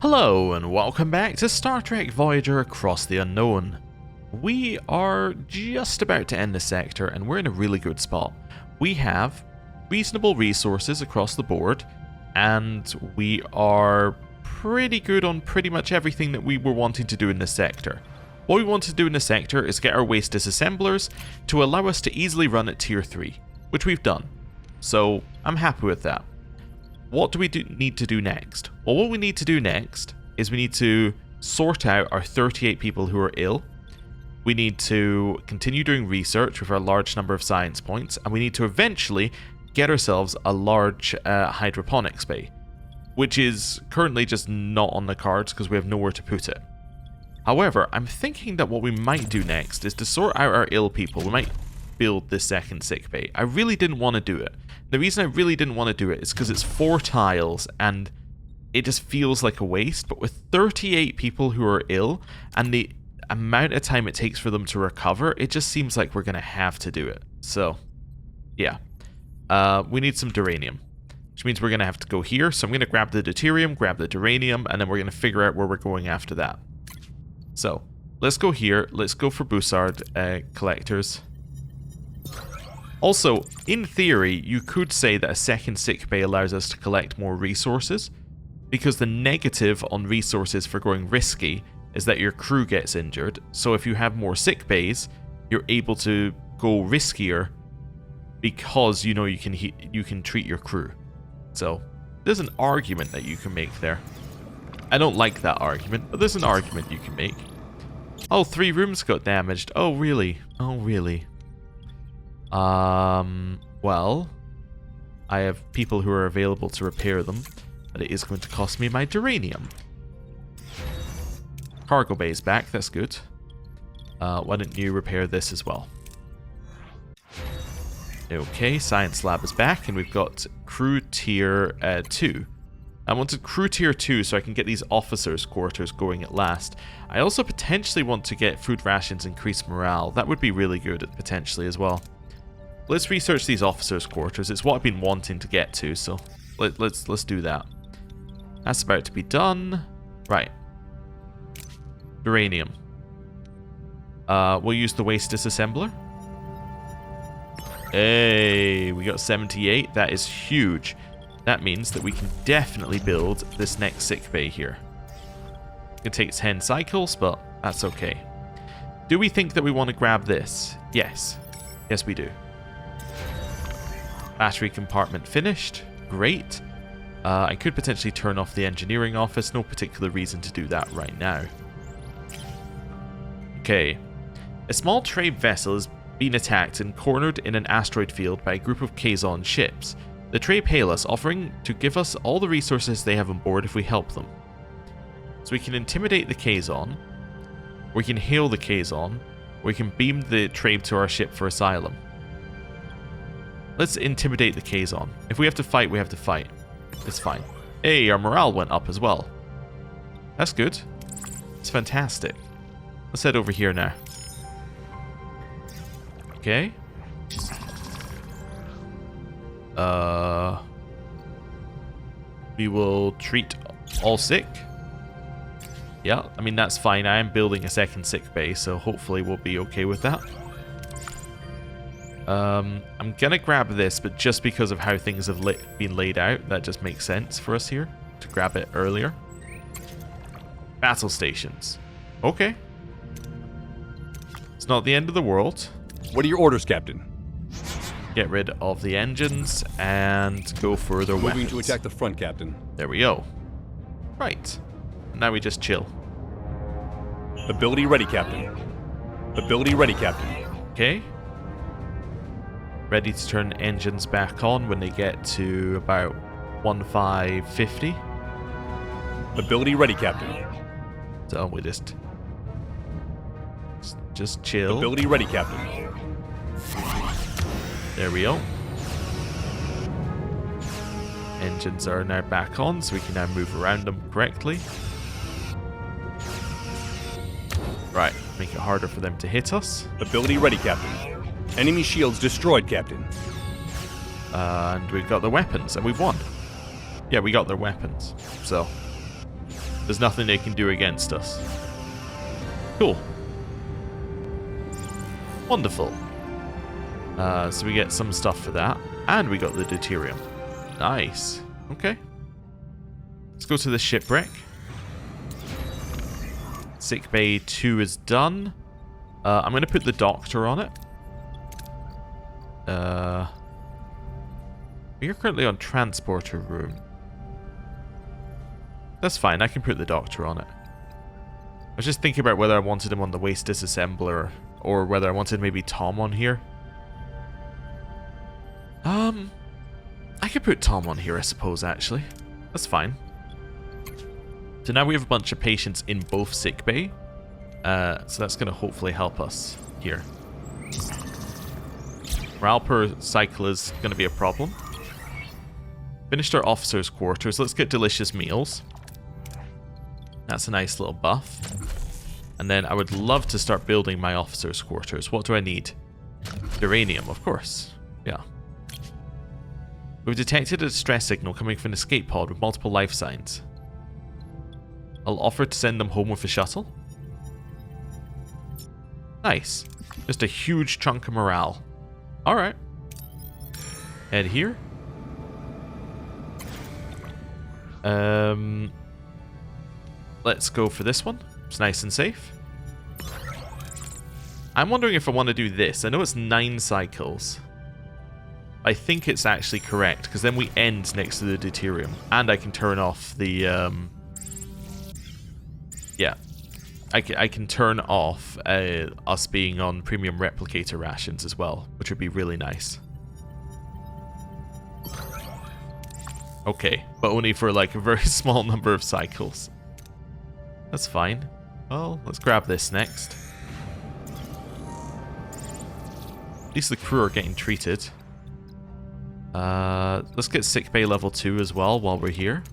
Hello and welcome back to Star Trek Voyager Across the Unknown. We are just about to end the sector and we're in a really good spot. We have reasonable resources across the board and we are pretty good on pretty much everything that we were wanting to do in this sector. What we want to do in this sector is get our waste disassemblers to allow us to easily run at tier 3, which we've done. So I'm happy with that. What do we need to do next? Well, what we need to do next is we need to sort out our 38 people who are ill. We need to continue doing research with our large number of science points, and we need to eventually get ourselves a large hydroponics bay, which is currently just not on the cards because we have nowhere to put it. However, I'm thinking that what we might do next is to sort out our ill people. We might build this second sick bay. I really didn't want to do it. The reason I really didn't want to do it is because it's 4 tiles and it just feels like a waste, but with 38 people who are ill and the amount of time it takes for them to recover, it just seems like we're going to have to do it. So, yeah. We need some duranium, which means we're going to have to go here. So I'm going to grab the deuterium, grab the duranium, and then we're going to figure out where we're going after that. So, let's go here. Let's go for Bussard collectors. Also, in theory, you could say that a second sick bay allows us to collect more resources, because the negative on resources for going risky is that your crew gets injured. So if you have more sick bays, you're able to go riskier because you know you can treat your crew. So there's an argument that you can make there. I don't like that argument, but there's an argument you can make. Oh, 3 rooms got damaged. Oh, really? Oh, really? Well, I have people who are available to repair them, but it is going to cost me my duranium. Cargo bay's back, that's good. Why don't you repair this as well? Okay, science lab is back, and we've got crew tier 2. I wanted crew tier 2 so I can get these officers' quarters going at last. I also potentially want to get food rations increase morale. That would be really good potentially as well. Let's research these officers' quarters. It's what I've been wanting to get to, so let's do that. That's about to be done. Right. Uranium. We'll use the waste disassembler. Hey, we got 78. That is huge. That means that we can definitely build this next sick bay here. It takes 10 cycles, but that's okay. Do we think that we want to grab this? Yes. Yes, we do. Battery compartment finished. Great. I could potentially turn off the engineering office. No particular reason to do that right now. Okay. A small trade vessel is being attacked and cornered in an asteroid field by a group of Kazon ships. The trade hail us, offering to give us all the resources they have on board if we help them. So we can intimidate the Kazon, we can hail the Kazon, we can beam the trade to our ship for asylum. Let's intimidate the Kazon. If we have to fight, we have to fight. It's fine. Hey, our morale went up as well. That's good. It's fantastic. Let's head over here now. Okay. We will treat all sick. Yeah, I mean, that's fine. I am building a second sick bay, so hopefully we'll be okay with that. I'm gonna grab this, but just because of how things have been laid out, that just makes sense for us here to grab it earlier. Battle stations. Okay. It's not the end of the world. What are your orders, Captain? Get rid of the engines and go for their weapons. Moving to attack the front, Captain. There we go. Right. Now we just chill. Ability ready, Captain. Ability ready, Captain. Okay. Ready to turn engines back on when they get to about 1550. Ability ready, Captain. So we just chill. Ability ready, Captain. There we go. Engines are now back on, so we can now move around them correctly. Right, make it harder for them to hit us. Ability ready, Captain. Enemy shields destroyed, Captain. And we've got the weapons, and we've won. Yeah, we got their weapons. So, There's nothing they can do against us. Cool. Wonderful. So we get some stuff for that. And we got the deuterium. Nice. Okay. Let's go to the shipwreck. Sick Bay 2 is done. I'm going to put the doctor on it. You're currently on transporter room. That's fine, I can put the doctor on it. I was just thinking about whether I wanted him on the waste disassembler or whether I wanted maybe Tom on here. I could put Tom on here, I suppose, actually. That's fine. So now we have a bunch of patients in both sick bay. So that's going to hopefully help us here. Morale per cycle is going to be a problem. Finished our officers' quarters. Let's get delicious meals. That's a nice little buff. And then I would love to start building my officers' quarters. What do I need? Uranium, of course. Yeah. We've detected a distress signal coming from an escape pod with multiple life signs. I'll offer to send them home with a shuttle. Nice. Just a huge chunk of morale. Alright. Head here. Let's go for this one. It's nice and safe. I'm wondering if I want to do this. I know it's 9 cycles. I think it's actually correct, because then we end next to the deuterium. And I can turn off the... yeah. I can turn off us being on premium replicator rations as well, which would be really nice. Okay, but only for like a very small number of cycles. That's fine. Well, let's grab this next. At least the crew are getting treated. Let's get sickbay level 2 as well while we're here.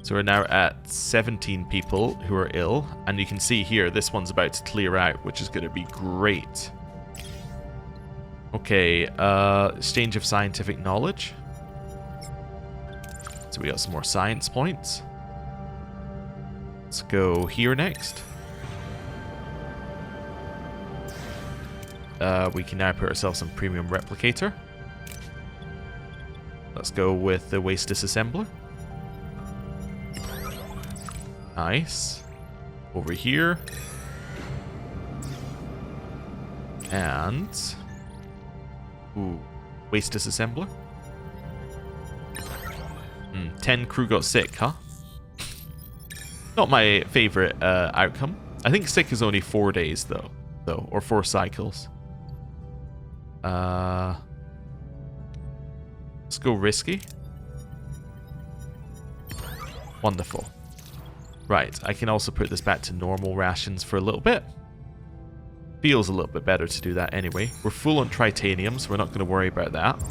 So we're now at 17 people who are ill. And you can see here, this one's about to clear out, which is going to be great. Okay, exchange of scientific knowledge. So we got some more science points. Let's go here next. We can now put ourselves some premium replicator. Let's go with the waste disassembler. Nice. Over here. And... ooh, waste disassembler. 10 crew got sick, huh? Not my favorite outcome. I think sick is only 4 days, though. Or 4 cycles. Let's go risky. Wonderful. Right, I can also put this back to normal rations for a little bit. Feels a little bit better to do that anyway. We're full on tritanium, so we're not going to worry about that.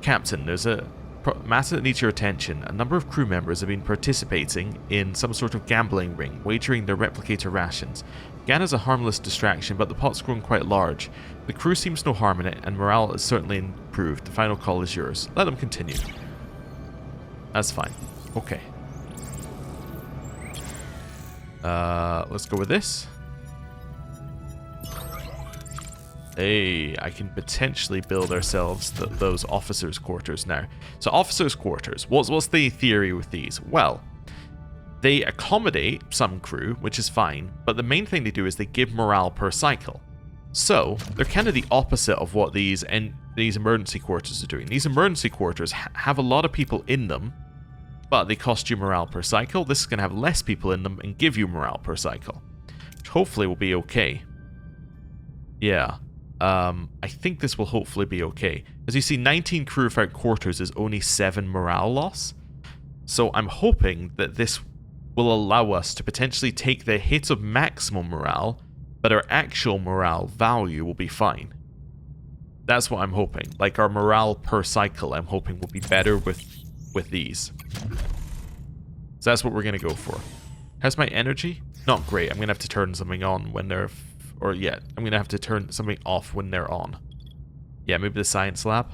Captain, there's a matter that needs your attention. A number of crew members have been participating in some sort of gambling ring, wagering their replicator rations. Began as a harmless distraction, but the pot's grown quite large. The crew seems no harm in it, and morale is certainly improved. The final call is yours. Let them continue. That's fine. Okay. Let's go with this. Hey, I can potentially build ourselves those officers' quarters now. So officers' quarters, what's the theory with these? Well, they accommodate some crew, which is fine, but the main thing they do is they give morale per cycle. So they're kind of the opposite of what these emergency quarters are doing. These emergency quarters have a lot of people in them, but they cost you morale per cycle. This is going to have less people in them and give you morale per cycle, which hopefully will be okay. Yeah. I think this will hopefully be okay. As you see, 19 crew without quarters is only 7 morale loss. So I'm hoping that this will allow us to potentially take the hit of maximum morale, but our actual morale value will be fine. That's what I'm hoping. Like our morale per cycle, I'm hoping will be better with these. So that's what we're going to go for. How's my energy? Not great. I'm going to have to turn something on when they're... or yeah, I'm going to have to turn something off when they're on. Yeah, maybe the science lab.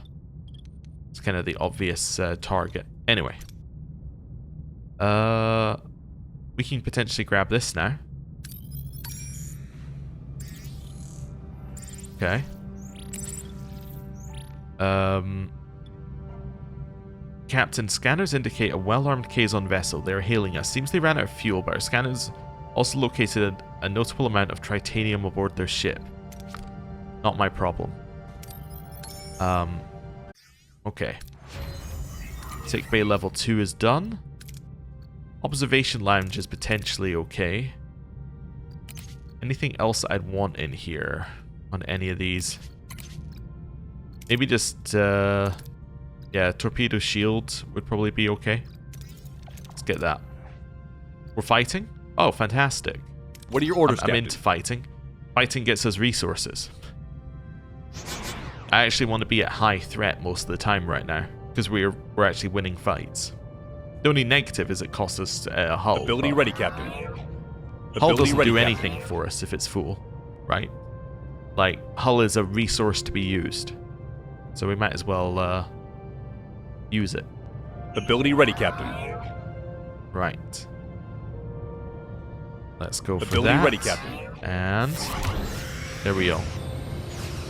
It's kind of the obvious target. Anyway. We can potentially grab this now. Okay. Captain, scanners indicate a well-armed Kazon vessel. They are hailing us. Seems they ran out of fuel, but our scanners also located a notable amount of tritanium aboard their ship. Not my problem. Okay. Sick bay level 2 is done. Observation lounge is potentially okay. Anything else I'd want in here on any of these? Maybe just, yeah, torpedo shield would probably be okay. Let's get that. We're fighting? Oh, fantastic. What are your orders, I'm Captain? into fighting. Fighting gets us resources. I actually want to be at high threat most of the time right now, because we're actually winning fights. The only negative is it costs us a hull. Ability ready, Captain. Hull Ability doesn't ready, do Captain. anything for us if it's full, right? Like, hull is a resource to be used. So we might as well use it. Ability ready, Captain. Right. Let's go for Ability that. ready, Captain. And there we go.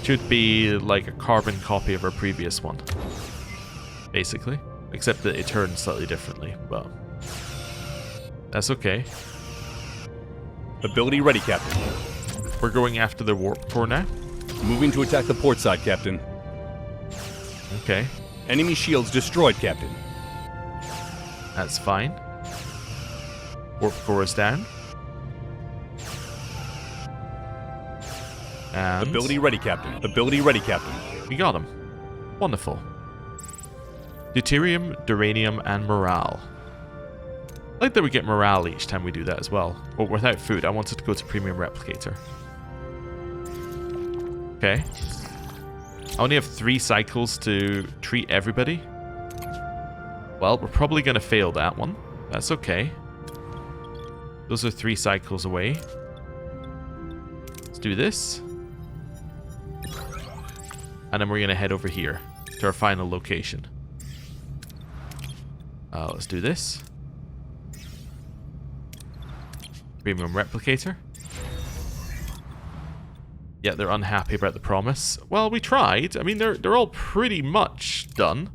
Should be like a carbon copy of our previous one. Basically. Except that it turns slightly differently, but that's okay. Ability ready, Captain. We're going after the warp core now. Moving to attack the port side, Captain. Okay, Enemy shields destroyed, Captain. that's fine. Warp core is down. And Ability ready, Captain. Ability ready, Captain. we got him. Wonderful. Deuterium, Duranium, and Morale. I like that we get Morale each time we do that as well. But without food, I wanted to go to Premium Replicator. Okay. I only have 3 cycles to treat everybody. Well, we're probably going to fail that one. That's okay. Those are 3 cycles away. Let's do this. And then we're going to head over here to our final location. Let's do this. Premium Replicator. Yeah, they're unhappy about the promise. Well, we tried. I mean, they're all pretty much done.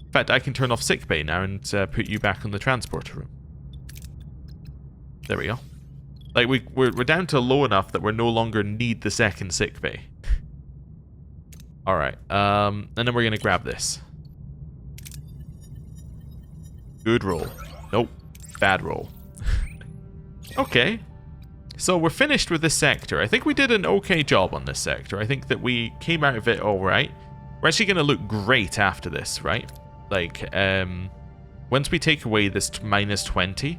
In fact, I can turn off sickbay now and put you back on the transporter room. There we go. Like, we're down to low enough that we no longer need the second sickbay. Alright, and then we're going to grab this. Good roll. Nope. Bad roll. Okay. So we're finished with this sector. I think we did an okay job on this sector. I think that we came out of it alright. We're actually going to look great after this, right? Like, once we take away this -20,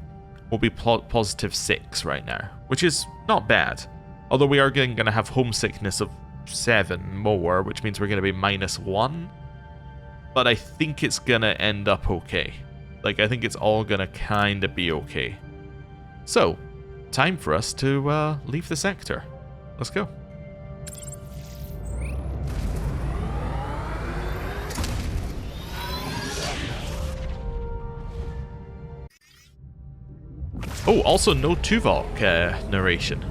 we'll be positive 6 right now, which is not bad. Although we are going to have homesickness of 7 more, which means we're going to be -1. But I think it's going to end up okay. Like, I think it's all going to kind of be okay. So, time for us to leave the sector. Let's go. Oh, also no Tuvok narration.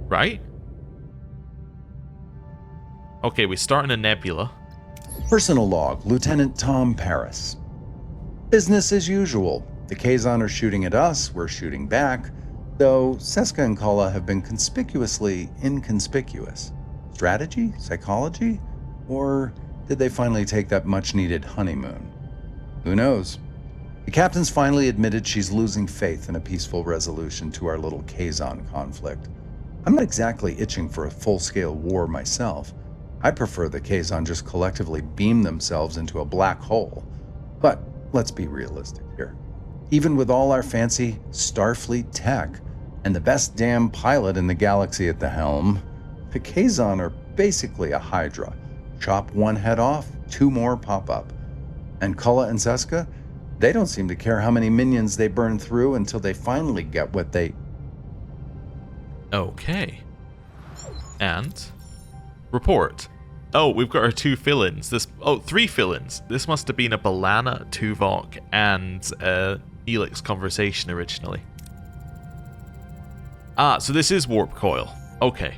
Right? Okay, we start in a nebula. Personal log, Lieutenant Tom Paris. Business as usual. The Kazon are shooting at us, we're shooting back, though Seska and Kala have been conspicuously inconspicuous. Strategy? Psychology? Or did they finally take that much-needed honeymoon? Who knows? The captain's finally admitted she's losing faith in a peaceful resolution to our little Kazon conflict. I'm not exactly itching for a full-scale war myself. I prefer the Kazon just collectively beam themselves into a black hole. But let's be realistic here. Even with all our fancy Starfleet tech and the best damn pilot in the galaxy at the helm, the Kazon are basically a Hydra. Chop one head off, 2 more pop up. And Kala and Seska, they don't seem to care how many minions they burn through until they finally get what they... Okay. And report. Oh, we've got our 2 fill-ins. Oh, 3 fill-ins. This must have been a B'Elanna, Tuvok, and Neelix conversation originally. Ah, so this is warp coil. Okay.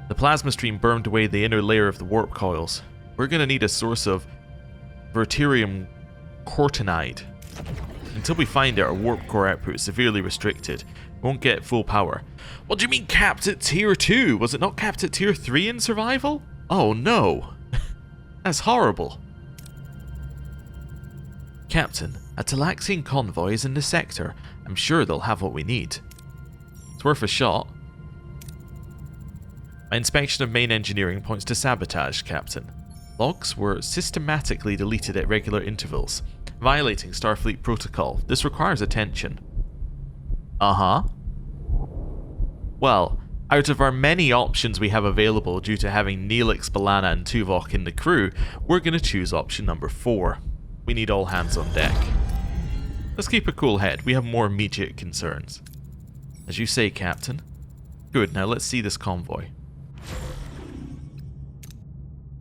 The plasma stream burned away the inner layer of the warp coils. We're going to need a source of Verterium cortinide. Until we find it, our warp core output is severely restricted. We won't get full power. What do you mean capped at tier 2? Was it not capped at tier 3 in survival? Oh no. That's horrible. Captain, a Talaxian convoy is in the sector. I'm sure they'll have what we need. It's worth a shot. My inspection of main engineering points to sabotage, Captain. Logs were systematically deleted at regular intervals, violating Starfleet protocol. This requires attention. Uh-huh. Well, out of our many options we have available due to having Neelix, B'Elanna, and Tuvok in the crew, we're going to choose option number 4. We need all hands on deck. Let's keep a cool head. We have more immediate concerns. As you say, Captain. Good, now let's see this convoy.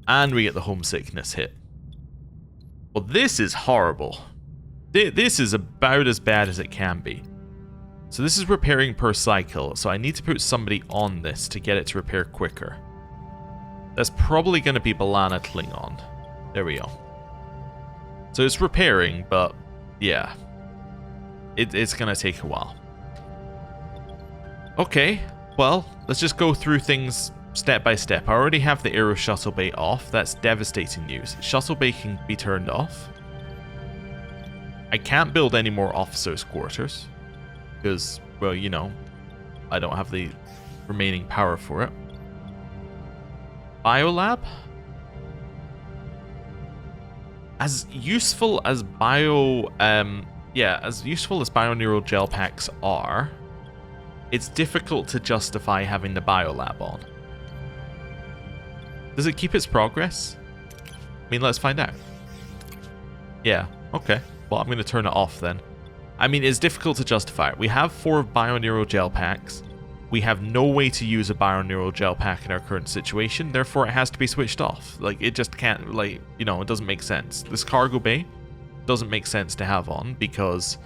And we get the homesickness hit. Well, this is horrible. This is about as bad as it can be. So this is repairing per cycle, so I need to put somebody on this to get it to repair quicker. That's probably going to be B'Elanna Klingon. There we go. So it's repairing, but yeah. It's going to take a while. Okay, well, let's just go through things step by step. I already have the Aero Shuttle Bay off. That's devastating news. Shuttle Bay can be turned off. I can't build any more officers' quarters. Because, well, you know, I don't have the remaining power for it. Biolab? As useful as as useful as bioneural gel packs are, it's difficult to justify having the biolab on. Does it keep its progress? I mean, let's find out. Yeah, okay. Well, I'm going to turn it off then. I mean, it's difficult to justify it. We have 4 bioneural gel packs. We have no way to use a bioneural gel pack in our current situation, therefore it has to be switched off. Like, it just can't, like, you know, it doesn't make sense. This cargo bay doesn't make sense to have on because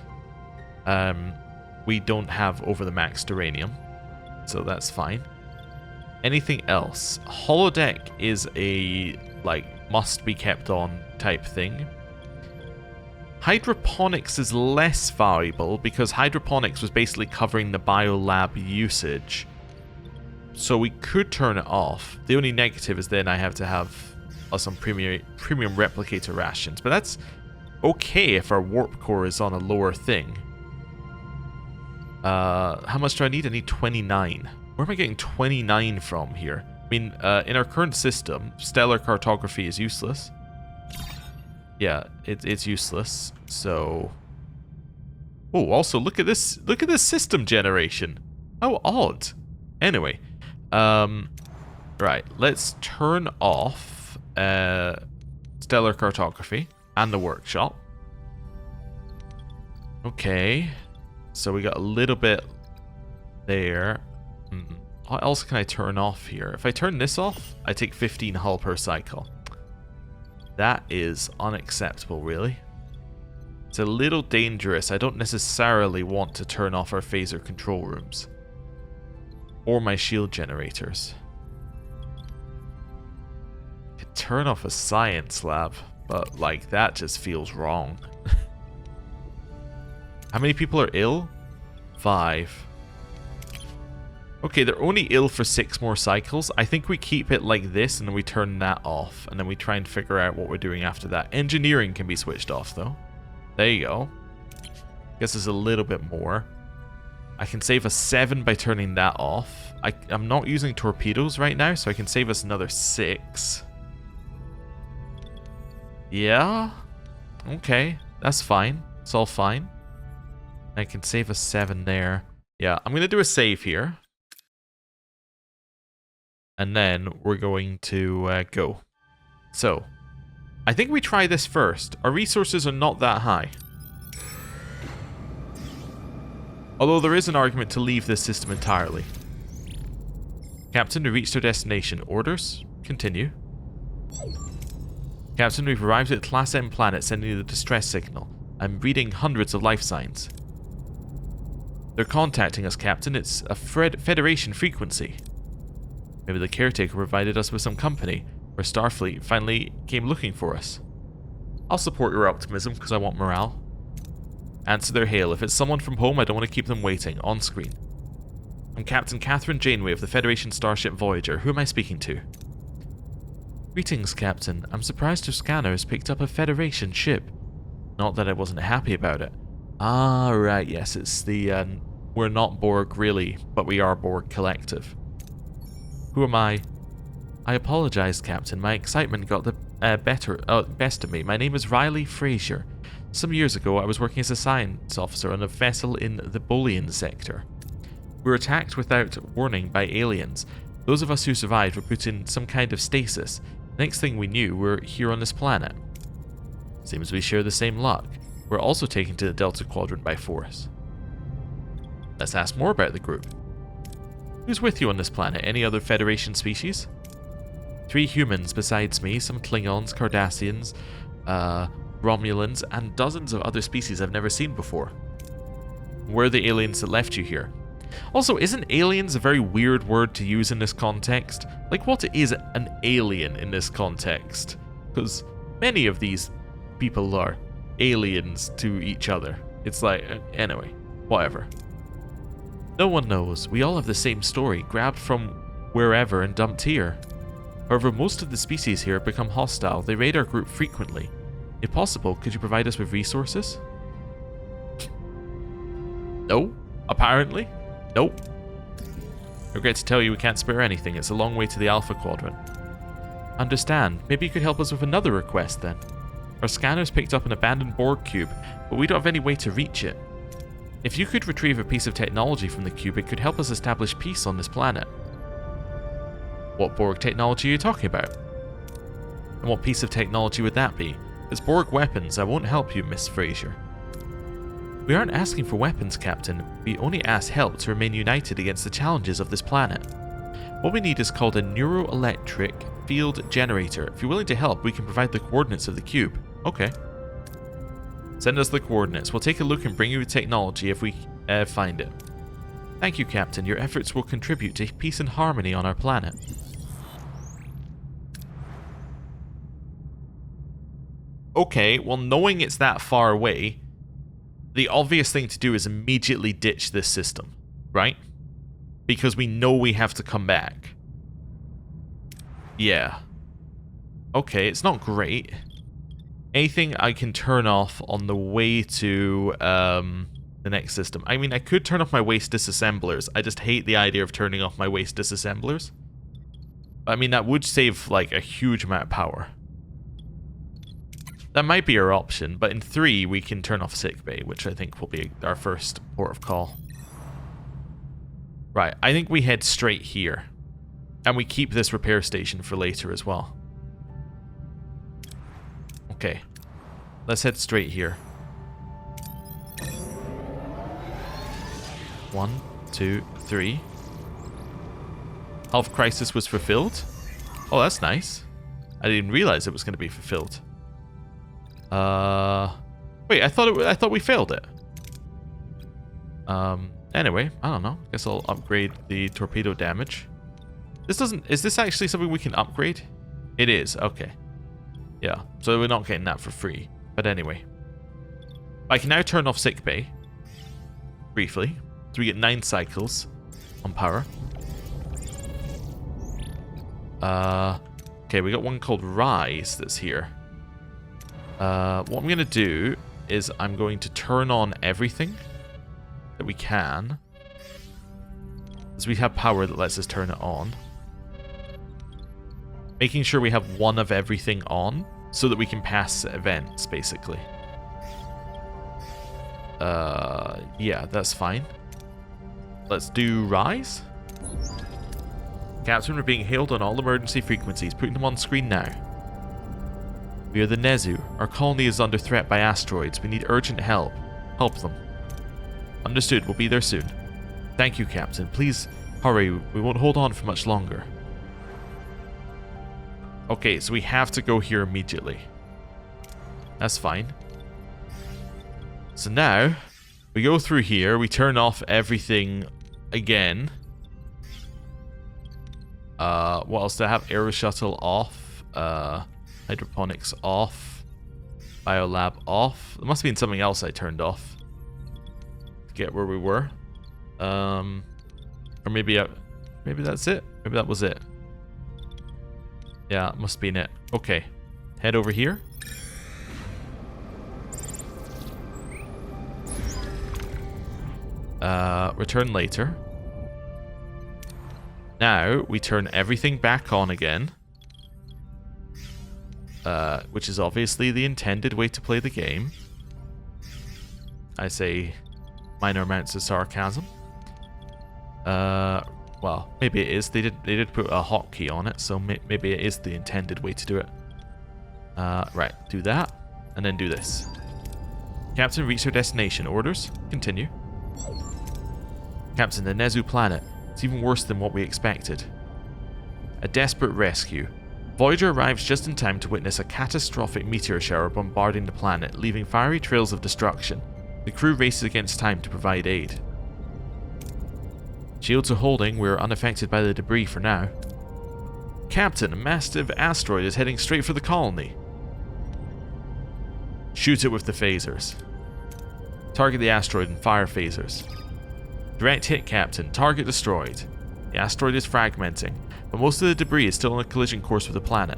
we don't have over the max uranium, so that's fine. Anything else? Holodeck is a, like, must be kept on type thing. Hydroponics is less valuable because hydroponics was basically covering the biolab usage. So we could turn it off. The only negative is then I have to have some premium replicator rations. But that's okay if our warp core is on a lower thing. How much do I need? I need 29. Where am I getting 29 from here? I mean, in our current system, stellar cartography is useless. Yeah, it's useless. So, oh, also look at this. Look at this system generation. How odd. Anyway, right. Let's turn off stellar cartography and the workshop. Okay, so we got a little bit there. What else can I turn off here? If I turn this off, I take 15 hull per cycle. That is unacceptable, really. It's a little dangerous. I don't necessarily want to turn off our phaser control rooms. Or my shield generators. I could turn off a science lab, but, like, that just feels wrong. How many people are ill? 5. Okay, they're only ill for 6 more cycles. I think we keep it like this and then we turn that off. And then we try and figure out what we're doing after that. Engineering can be switched off, though. There you go. Guess there's a little bit more. I can save us 7 by turning that off. I'm not using torpedoes right now, so I can save us another 6. Yeah? Okay, that's fine. It's all fine. I can save us 7 there. Yeah, I'm going to do a save here. And then we're going to go. So, I think we try this first. Our resources are not that high. Although there is an argument to leave this system entirely. Captain, we reached our destination. Orders? Continue. Captain, we've arrived at Class M planet sending the distress signal. I'm reading hundreds of life signs. They're contacting us, Captain. It's a Federation frequency. Maybe the caretaker provided us with some company, or Starfleet finally came looking for us. I'll support your optimism because I want morale. Answer their hail. If it's someone from home, I don't want to keep them waiting. On screen. I'm Captain Catherine Janeway of the Federation Starship Voyager. Who am I speaking to? Greetings, Captain. I'm surprised your scanner has picked up a Federation ship. Not that I wasn't happy about it. Ah, right, yes, it's the, we're not Borg really, but we are Borg Collective. Who am I? I apologize, Captain. My excitement got the best of me. My name is Riley Frazier. Some years ago, I was working as a science officer on a vessel in the Bolian sector. We were attacked without warning by aliens. Those of us who survived were put in some kind of stasis. Next thing we knew, we're here on this planet. Seems we share the same luck. We're also taken to the Delta Quadrant by force. Let's ask more about the group. Who's with you on this planet? Any other Federation species? 3 humans besides me, some Klingons, Cardassians, Romulans, and dozens of other species I've never seen before. Where are the aliens that left you here? Also, isn't aliens a very weird word to use in this context? Like, what is an alien in this context? Because many of these people are aliens to each other. It's like, anyway, whatever. No one knows. We all have the same story, grabbed from wherever and dumped here. However, most of the species here have become hostile. They raid our group frequently. If possible, could you provide us with resources? No, apparently. Nope. I regret to tell you we can't spare anything. It's a long way to the Alpha Quadrant. Understand. Maybe you could help us with another request then. Our scanners picked up an abandoned Borg cube, but we don't have any way to reach it. If you could retrieve a piece of technology from the cube, it could help us establish peace on this planet. What Borg technology are you talking about? And what piece of technology would that be? If it's Borg weapons, I won't help you, Miss Frazier. We aren't asking for weapons, Captain. We only ask help to remain united against the challenges of this planet. What we need is called a neuroelectric field generator. If you're willing to help, we can provide the coordinates of the cube. Okay. Send us the coordinates. We'll take a look and bring you the technology if we find it. Thank you, Captain. Your efforts will contribute to peace and harmony on our planet. Okay, well, knowing it's that far away, the obvious thing to do is immediately ditch this system, right? Because we know we have to come back. Yeah. Okay, it's not great. Anything I can turn off on the way to the next system? I mean, I could turn off my waste disassemblers. I just hate the idea of turning off my waste disassemblers. I mean, that would save, like, a huge amount of power. That might be our option, but in 3 we can turn off sickbay, which I think will be our first port of call. Right, I think we head straight here. And we keep this repair station for later as well. Okay, let's head straight here. 1, 2, 3. Health crisis was fulfilled? Oh, that's nice. I didn't realize it was going to be fulfilled. Wait, I thought we failed it. Anyway, I don't know. Guess I'll upgrade the torpedo damage. Is this actually something we can upgrade? It is, okay. Yeah, so we're not getting that for free. But anyway. I can now turn off sickbay. Briefly. So we get 9 cycles on power. Okay, we got one called Rise that's here. What I'm going to do is I'm going to turn on everything that we can. As we have power that lets us turn it on. Making sure we have one of everything on so that we can pass events, basically. Yeah, that's fine. Let's do Rise. Captain, we're being hailed on all emergency frequencies. Putting them on screen now. We are the Nezu. Our colony is under threat by asteroids. We need urgent help. Help them. Understood. We'll be there soon. Thank you, Captain. Please hurry. We won't hold on for much longer. Okay, so we have to go here immediately. That's fine. So now, we go through here, we turn off everything again. What else do I have? Aero shuttle off. Hydroponics off. Biolab off. There must have been something else I turned off to get where we were. Or maybe that's it. Maybe that was it. Yeah, must have been it. Okay. Head over here. Return later. Now, we turn everything back on again. Which is obviously the intended way to play the game. I say minor amounts of sarcasm. Well, maybe it is. They did put a hotkey on it, so maybe it is the intended way to do it. Right, do that, and then do this. Captain, reach your destination. Orders? Continue. Captain, the Nezu planet. It's even worse than what we expected. A desperate rescue. Voyager arrives just in time to witness a catastrophic meteor shower bombarding the planet, leaving fiery trails of destruction. The crew races against time to provide aid. Shields are holding, we are unaffected by the debris for now. Captain, a massive asteroid is heading straight for the colony. Shoot it with the phasers. Target the asteroid and fire phasers. Direct hit, Captain. Target destroyed. The asteroid is fragmenting, but most of the debris is still on a collision course with the planet.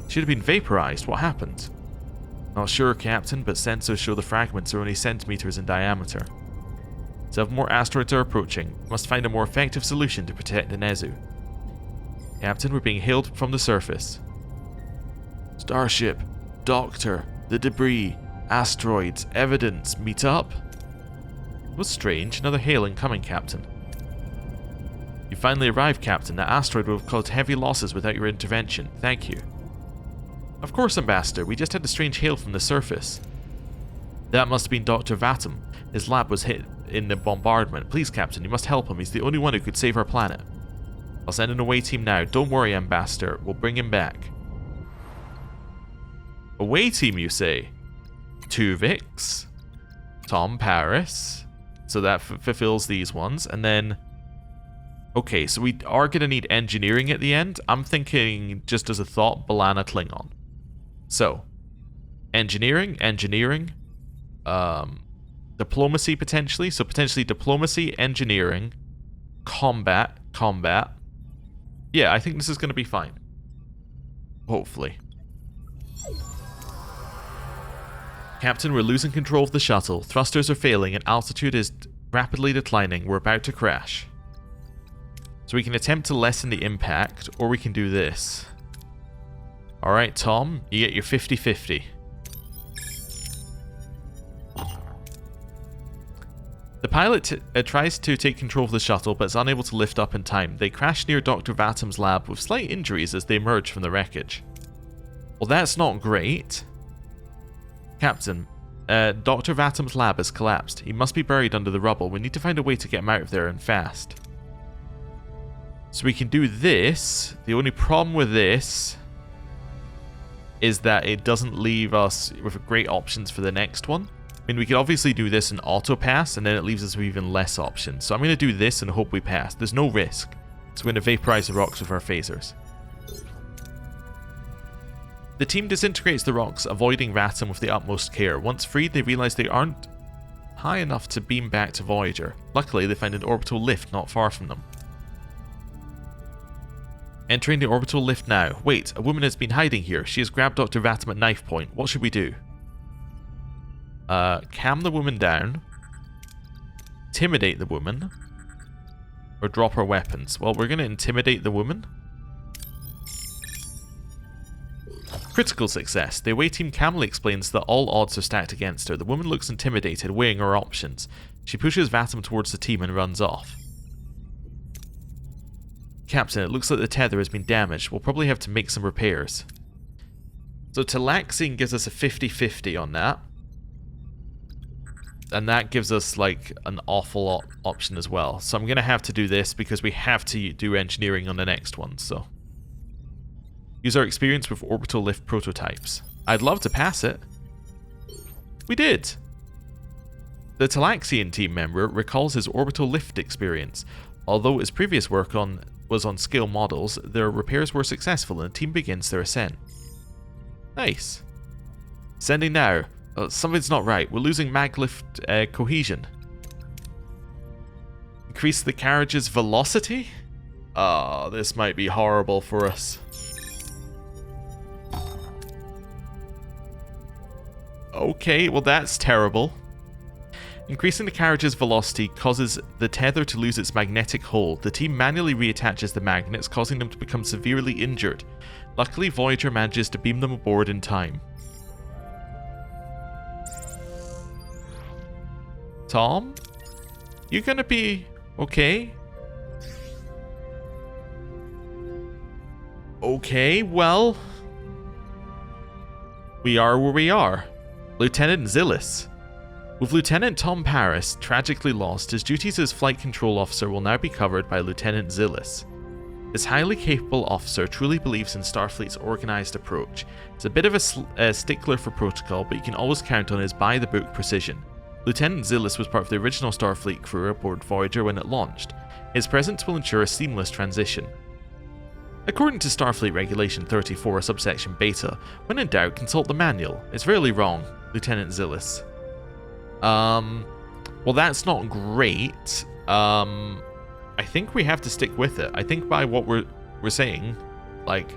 It should have been vaporized. What happened? Not sure, Captain, but sensors show the fragments are only centimeters in diameter. Several more asteroids are approaching. Must find a more effective solution to protect the Nezu. Captain, we're being hailed from the surface. Starship, Doctor, the debris, asteroids, evidence, meet up? It was strange. Another hailing coming, Captain. You finally arrived, Captain. That asteroid would have caused heavy losses without your intervention. Thank you. Of course, Ambassador. We just had a strange hail from the surface. That must have been Dr. Vatum. His lab was hit in the bombardment. Please, Captain, you must help him. He's the only one who could save our planet. I'll send an away team now. Don't worry, Ambassador. We'll bring him back. Away team, you say? Tuvix, Tom Paris. So that fulfills these ones. And then... Okay, so we are going to need engineering at the end. I'm thinking, just as a thought, Balana Klingon. So, engineering. Diplomacy, potentially. So, potentially diplomacy, engineering, combat. Yeah, I think this is going to be fine. Hopefully. Captain, we're losing control of the shuttle. Thrusters are failing and altitude is rapidly declining. We're about to crash. So we can attempt to lessen the impact, or we can do this. Alright, Tom, you get your 50-50. The pilot tries to take control of the shuttle, but is unable to lift up in time. They crash near Dr. Vatum's lab with slight injuries as they emerge from the wreckage. Well, that's not great. Captain, Dr. Vatum's lab has collapsed. He must be buried under the rubble. We need to find a way to get him out of there and fast. So we can do this. The only problem with this is that it doesn't leave us with great options for the next one. I mean, we could obviously do this and auto pass, and then it leaves us with even less options. So I'm going to do this and hope we pass. There's no risk. So we're going to vaporize the rocks with our phasers. The team disintegrates the rocks, avoiding Vatum with the utmost care. Once freed, they realize they aren't high enough to beam back to Voyager. Luckily, they find an orbital lift not far from them. Entering the orbital lift now. Wait, a woman has been hiding here. She has grabbed Dr. Vatum at knife point. What should we do? Calm the woman down. Intimidate the woman. Or drop her weapons. Well, we're going to intimidate the woman. Critical success. The away team calmly explains that all odds are stacked against her. The woman looks intimidated, weighing her options. She pushes Vatum towards the team and runs off. Captain, it looks like the tether has been damaged. We'll probably have to make some repairs. So Talaxine gives us a 50-50 on that. And that gives us like an awful option as well. So I'm going to have to do this because we have to do engineering on the next one. So Use our experience with orbital lift prototypes. I'd love to pass it. We did! The Talaxian team member recalls his orbital lift experience. Although his previous work was on scale models, their repairs were successful and the team begins their ascent. Nice. Sending now. Something's not right. We're losing maglift cohesion. Increase the carriage's velocity? Oh, this might be horrible for us. Okay, well that's terrible. Increasing the carriage's velocity causes the tether to lose its magnetic hold. The team manually reattaches the magnets, causing them to become severely injured. Luckily, Voyager manages to beam them aboard in time. Tom? You gonna be okay? Okay, well... we are where we are. Lieutenant Zillis. With Lieutenant Tom Paris tragically lost, his duties as flight control officer will now be covered by Lieutenant Zillis. This highly capable officer truly believes in Starfleet's organised approach. He's a bit of a stickler for protocol, but you can always count on his by-the-book precision. Lieutenant Zillis was part of the original Starfleet crew aboard Voyager when it launched. His presence will ensure a seamless transition. According to Starfleet Regulation 34, subsection Beta, when in doubt, consult the manual. It's rarely wrong, Lieutenant Zillis. Well, that's not great. I think we have to stick with it. I think by what we're saying, like,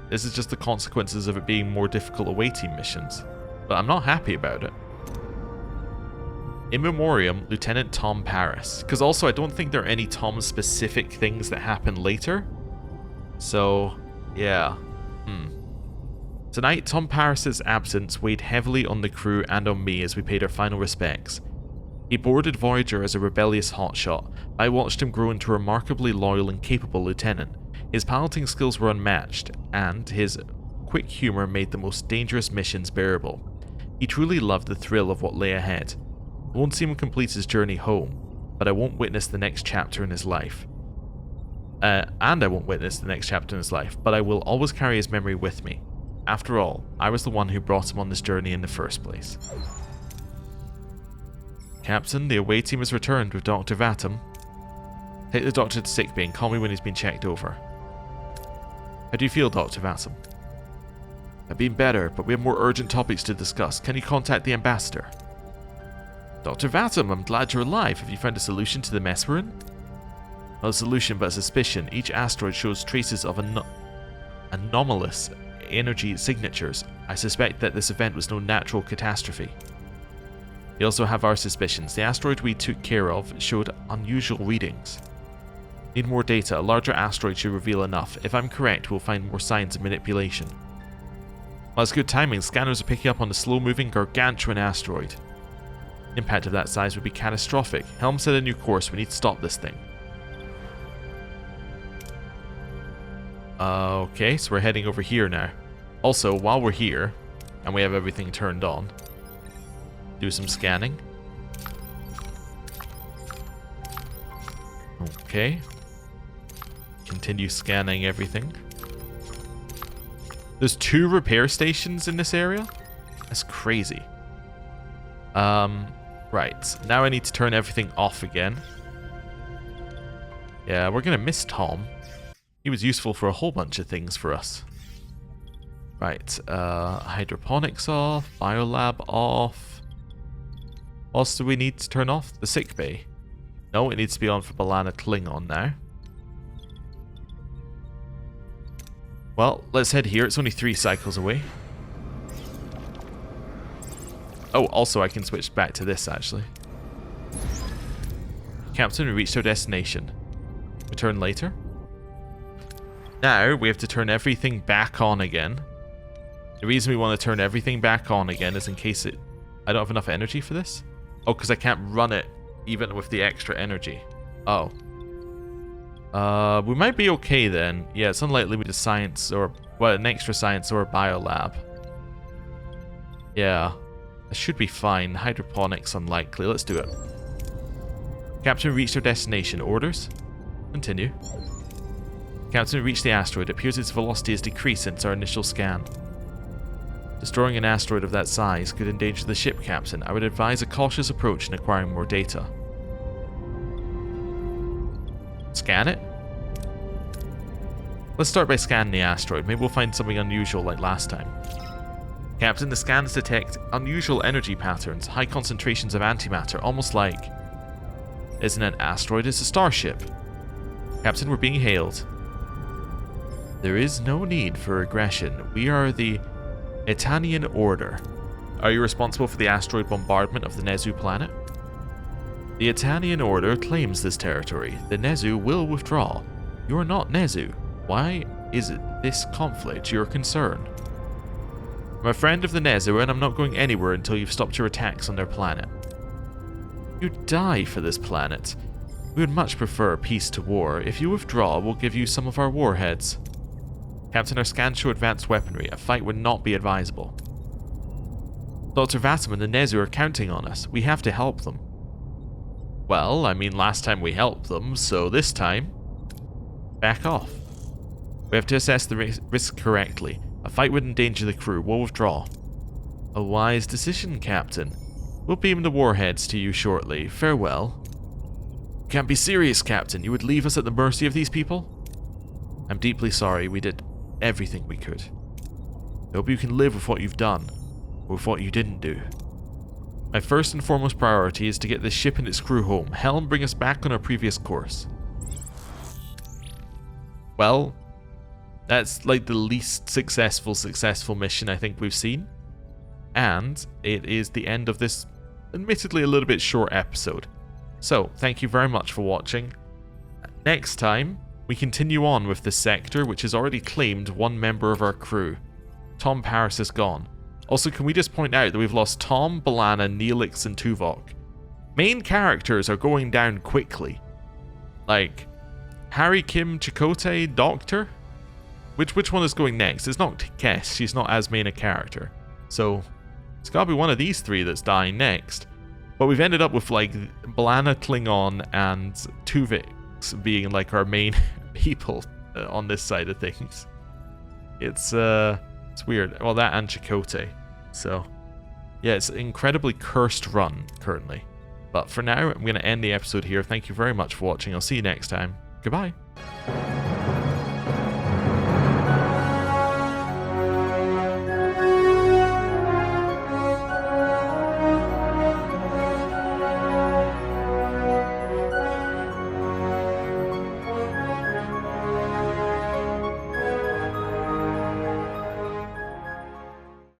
this is just the consequences of it being more difficult away team missions. But I'm not happy about it. In memoriam, Lieutenant Tom Paris. Because also, I don't think there are any Tom-specific things that happen later. So, yeah. Tonight, Tom Paris's absence weighed heavily on the crew and on me as we paid our final respects. He boarded Voyager as a rebellious hotshot, but I watched him grow into a remarkably loyal and capable lieutenant. His piloting skills were unmatched, and his quick humour made the most dangerous missions bearable. He truly loved the thrill of what lay ahead. I won't see him complete his journey home, but I won't witness the next chapter in his life. But I will always carry his memory with me. After all, I was the one who brought him on this journey in the first place. Captain, the away team has returned with Dr. Vatum. Take the doctor to sickbay and call me when he's been checked over. How do you feel, Dr. Vatum? I've been better, but we have more urgent topics to discuss. Can you contact the ambassador? Dr. Vatum, I'm glad you're alive. Have you found a solution to the mess we're in? Not a solution, but a suspicion. Each asteroid shows traces of anomalous energy signatures. I suspect that this event was no natural catastrophe. We also have our suspicions. The asteroid we took care of showed unusual readings. Need more data. A larger asteroid should reveal enough. If I'm correct, we'll find more signs of manipulation. Well, it's good timing. Scanners are picking up on the slow-moving gargantuan asteroid. The impact of that size would be catastrophic. Helm set a new course. We need to stop this thing. Okay, so we're heading over here now. Also, while we're here, and we have everything turned on, do some scanning. Okay. Continue scanning everything. There's 2 repair stations in this area? That's crazy. Right. Now I need to turn everything off again. Yeah, we're gonna miss Tom. He was useful for a whole bunch of things for us. Right, hydroponics off, biolab off. What else do we need to turn off? The sick bay. No, it needs to be on for B'Elanna Klingon now. Well, let's head here. It's only 3 cycles away. Oh, also I can switch back to this, actually. Captain, we reached our destination. Return later. Now, we have to turn everything back on again. The reason we want to turn everything back on again is in case I don't have enough energy for this. Oh, because I can't run it even with the extra energy. Oh. We might be okay then. Yeah, it's unlikely we need a science or, well, an extra science or a biolab. Yeah. That should be fine. Hydroponics unlikely. Let's do it. Captain, reached our destination. Orders? Continue. Captain, we reached the asteroid. It appears its velocity has decreased since our initial scan. Destroying an asteroid of that size could endanger the ship, Captain. I would advise a cautious approach in acquiring more data. Scan it? Let's start by scanning the asteroid. Maybe we'll find something unusual like last time. Captain, the scans detect unusual energy patterns, high concentrations of antimatter, almost like... Isn't an asteroid, it's a starship. Captain, we're being hailed. There is no need for aggression. We are the Etanian Order. Are you responsible for the asteroid bombardment of the Nezu planet? The Etanian Order claims this territory. The Nezu will withdraw. You are not Nezu. Why is it this conflict your concern? I'm a friend of the Nezu and I'm not going anywhere until you've stopped your attacks on their planet. You die for this planet. We would much prefer peace to war. If you withdraw, we'll give you some of our warheads. Captain, our scans show advanced weaponry. A fight would not be advisable. Dr. Vassam and the Nezu are counting on us. We have to help them. Well, I mean, last time we helped them, so this time... Back off. We have to assess the risk correctly. A fight would endanger the crew. We'll withdraw. A wise decision, Captain. We'll beam the warheads to you shortly. Farewell. You can't be serious, Captain. You would leave us at the mercy of these people? I'm deeply sorry. We did everything we could. I hope you can live with what you've done, or with what you didn't do. My first and foremost priority is to get this ship and its crew home. Helm, bring us back on our previous course. Well, that's like the least successful mission I think we've seen. And it is the end of this admittedly a little bit short episode. So, thank you very much for watching. Next time, we continue on with this sector, which has already claimed one member of our crew. Tom Paris is gone. Also, can we just point out that we've lost Tom, B'Elanna, Neelix, and Tuvok. Main characters are going down quickly. Like, Harry, Kim, Chakotay, Doctor? Which one is going next? It's not Kess, she's not as main a character. So, it's gotta be one of these three that's dying next. But we've ended up with, like, B'Elanna, Klingon, and Tuvok being, like, our main people on this side of things. It's weird. Well, that and Chakotay. So, yeah, it's an incredibly cursed run currently. But for now, I'm going to end the episode here. Thank you very much for watching. I'll see you next time. Goodbye.